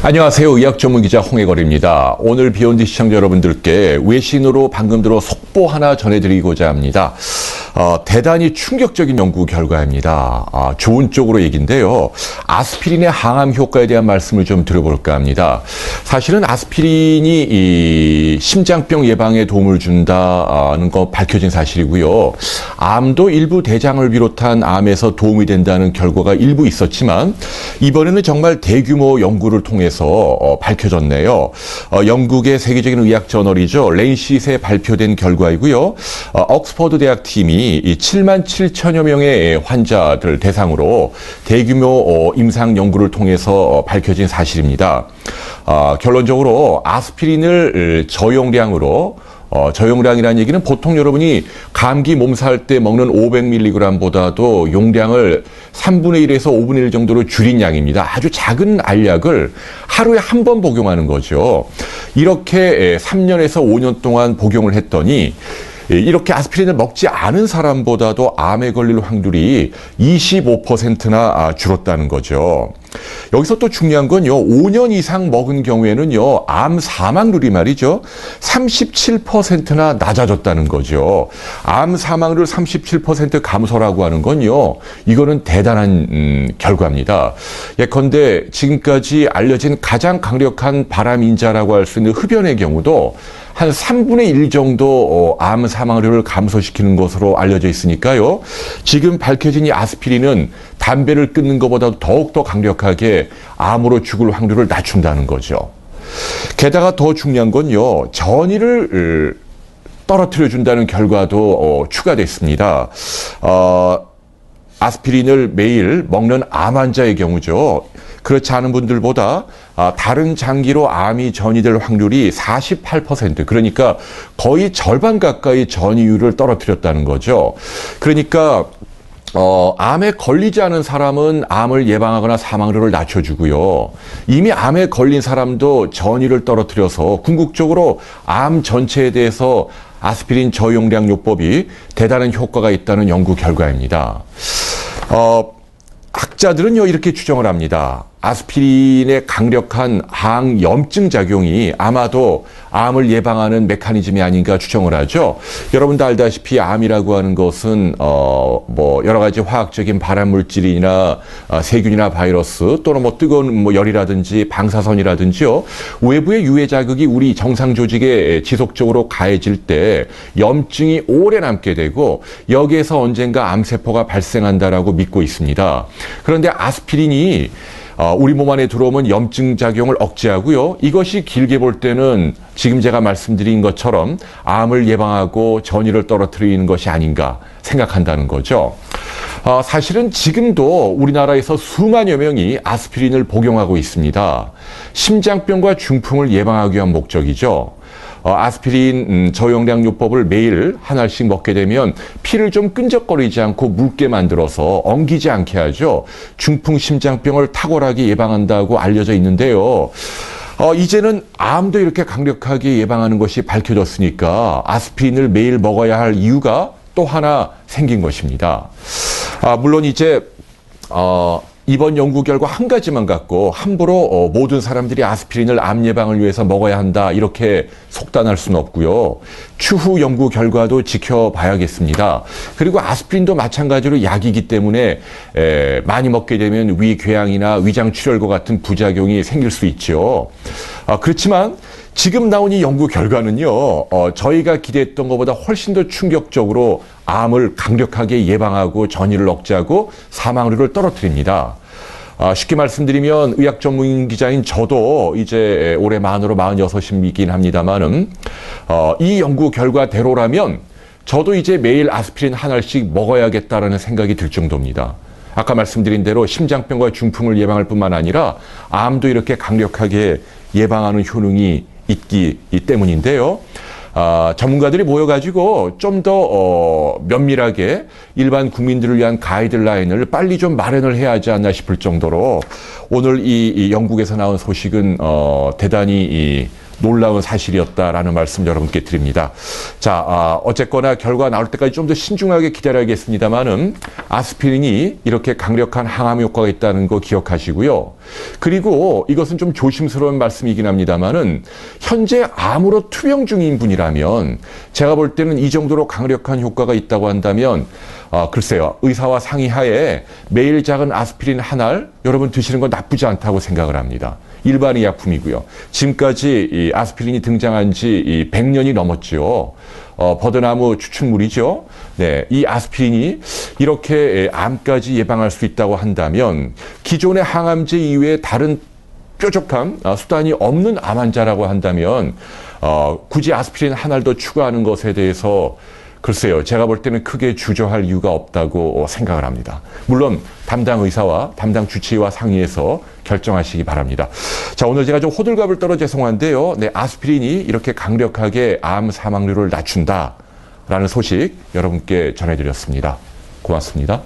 안녕하세요. 의학 전문 기자 홍해걸입니다. 오늘 비욘드 시청자 여러분들께 외신으로 방금 들어 속보 하나 전해드리고자 합니다. 대단히 충격적인 연구 결과입니다. 좋은 쪽으로 얘기인데요. 아스피린의 항암 효과에 대한 말씀을 좀 드려볼까 합니다. 사실은 아스피린이 이 심장병 예방에 도움을 준다는 거 밝혀진 사실이고요. 암도 일부 대장을 비롯한 암에서 도움이 된다는 결과가 일부 있었지만 이번에는 정말 대규모 연구를 통해서 밝혀졌네요. 영국의 세계적인 의학 저널이죠. 랜시트에 발표된 결과이고요. 옥스퍼드 대학 팀이 이 7만 7천여 명의 환자들 대상으로 대규모 임상 연구를 통해서 밝혀진 사실입니다. 결론적으로 아스피린을 저용량이라는 얘기는 보통 여러분이 감기 몸살 때 먹는 500mg보다도 용량을 3분의 1에서 5분의 1 정도로 줄인 양입니다. 아주 작은 알약을 하루에 한 번 복용하는 거죠. 이렇게 3년에서 5년 동안 복용을 했더니 이렇게 아스피린을 먹지 않은 사람보다도 암에 걸릴 확률이 25%나 줄었다는 거죠. 여기서 또 중요한 건요, 5년 이상 먹은 경우에는요, 암 사망률이 말이죠, 37%나 낮아졌다는 거죠. 암 사망률 37% 감소라고 하는 건요, 이거는 대단한 결과입니다. 예컨대 지금까지 알려진 가장 강력한 발암인자라고 할 수 있는 흡연의 경우도 한 3분의 1 정도 암 사망률을 감소시키는 것으로 알려져 있으니까요. 지금 밝혀진 이 아스피린은 담배를 끊는 것보다 더욱더 강력하게 암으로 죽을 확률을 낮춘다는 거죠. 게다가 더 중요한 건요. 전이를 떨어뜨려 준다는 결과도 추가됐습니다. 아스피린을 매일 먹는 암 환자의 경우죠. 그렇지 않은 분들보다 다른 장기로 암이 전이될 확률이 48%, 그러니까 거의 절반 가까이 전이율을 떨어뜨렸다는 거죠. 그러니까 암에 걸리지 않은 사람은 암을 예방하거나 사망률을 낮춰주고요. 이미 암에 걸린 사람도 전이를 떨어뜨려서 궁극적으로 암 전체에 대해서 아스피린 저용량 요법이 대단한 효과가 있다는 연구 결과입니다. 학자들은요, 이렇게 추정을 합니다. 아스피린의 강력한 항염증 작용이 아마도 암을 예방하는 메커니즘이 아닌가 추정을 하죠. 여러분도 알다시피 암이라고 하는 것은 여러 가지 화학적인 발암 물질이나 세균이나 바이러스 또는 뜨거운 열이라든지 방사선이라든지요. 외부의 유해 자극이 우리 정상 조직에 지속적으로 가해질 때 염증이 오래 남게 되고 여기에서 언젠가 암세포가 발생한다라고 믿고 있습니다. 그런데 아스피린이 우리 몸 안에 들어오면 염증 작용을 억제하고요. 이것이 길게 볼 때는 지금 제가 말씀드린 것처럼 암을 예방하고 전이를 떨어뜨리는 것이 아닌가 생각한다는 거죠. 사실은 지금도 우리나라에서 수만여 명이 아스피린을 복용하고 있습니다. 심장병과 중풍을 예방하기 위한 목적이죠. 아스피린 저용량 요법을 매일 한 알씩 먹게 되면 피를 좀 끈적거리지 않고 묽게 만들어서 엉키지 않게 하죠. 중풍 심장병을 탁월하게 예방한다고 알려져 있는데요. 이제는 암도 이렇게 강력하게 예방하는 것이 밝혀졌으니까 아스피린을 매일 먹어야 할 이유가 또 하나 생긴 것입니다. 물론 이제 이번 연구 결과 한 가지만 갖고 함부로 모든 사람들이 아스피린을 암 예방을 위해서 먹어야 한다 이렇게 속단할 수는 없고요. 추후 연구 결과도 지켜봐야겠습니다. 그리고 아스피린도 마찬가지로 약이기 때문에 많이 먹게 되면 위궤양이나 위장출혈과 같은 부작용이 생길 수 있죠. 그렇지만 지금 나온 이 연구 결과는요, 저희가 기대했던 것보다 훨씬 더 충격적으로 암을 강력하게 예방하고 전이를 억제하고 사망률을 떨어뜨립니다. 쉽게 말씀드리면 의학 전문 기자인 저도 이제 올해 만으로 46이긴 합니다만은 이 연구 결과대로라면 저도 이제 매일 아스피린 한 알씩 먹어야겠다라는 생각이 들 정도입니다. 아까 말씀드린 대로 심장병과 중풍을 예방할 뿐만 아니라 암도 이렇게 강력하게 예방하는 효능이 있기 때문인데요. 전문가들이 모여가지고 좀 더 면밀하게 일반 국민들을 위한 가이드라인을 빨리 좀 마련을 해야 하지 않나 싶을 정도로 오늘 이 영국에서 나온 소식은 대단히 놀라운 사실이었다라는 말씀 여러분께 드립니다. 자, 어쨌거나 결과 나올 때까지 좀 더 신중하게 기다려야겠습니다만은 아스피린이 이렇게 강력한 항암 효과가 있다는 거 기억하시고요. 그리고 이것은 좀 조심스러운 말씀이긴 합니다만은 현재 암으로 투병 중인 분이라면 제가 볼 때는 이 정도로 강력한 효과가 있다고 한다면 글쎄요, 의사와 상의하에 매일 작은 아스피린 한 알 여러분 드시는 건 나쁘지 않다고 생각을 합니다. 일반 의약품이고요. 지금까지 이 아스피린이 등장한 지 100년이 넘었죠. 버드나무 추출물이죠. 네, 이 아스피린이 이렇게 암까지 예방할 수 있다고 한다면 기존의 항암제 이외에 다른 뾰족한 수단이 없는 암 환자라고 한다면 굳이 아스피린 한 알 더 추가하는 것에 대해서 글쎄요, 제가 볼 때는 크게 주저할 이유가 없다고 생각을 합니다. 물론 담당 의사와 담당 주치의와 상의해서 결정하시기 바랍니다. 자, 오늘 제가 좀 호들갑을 떨어 죄송한데요. 네, 아스피린이 이렇게 강력하게 암 사망률을 낮춘다라는 소식 여러분께 전해드렸습니다. 고맙습니다.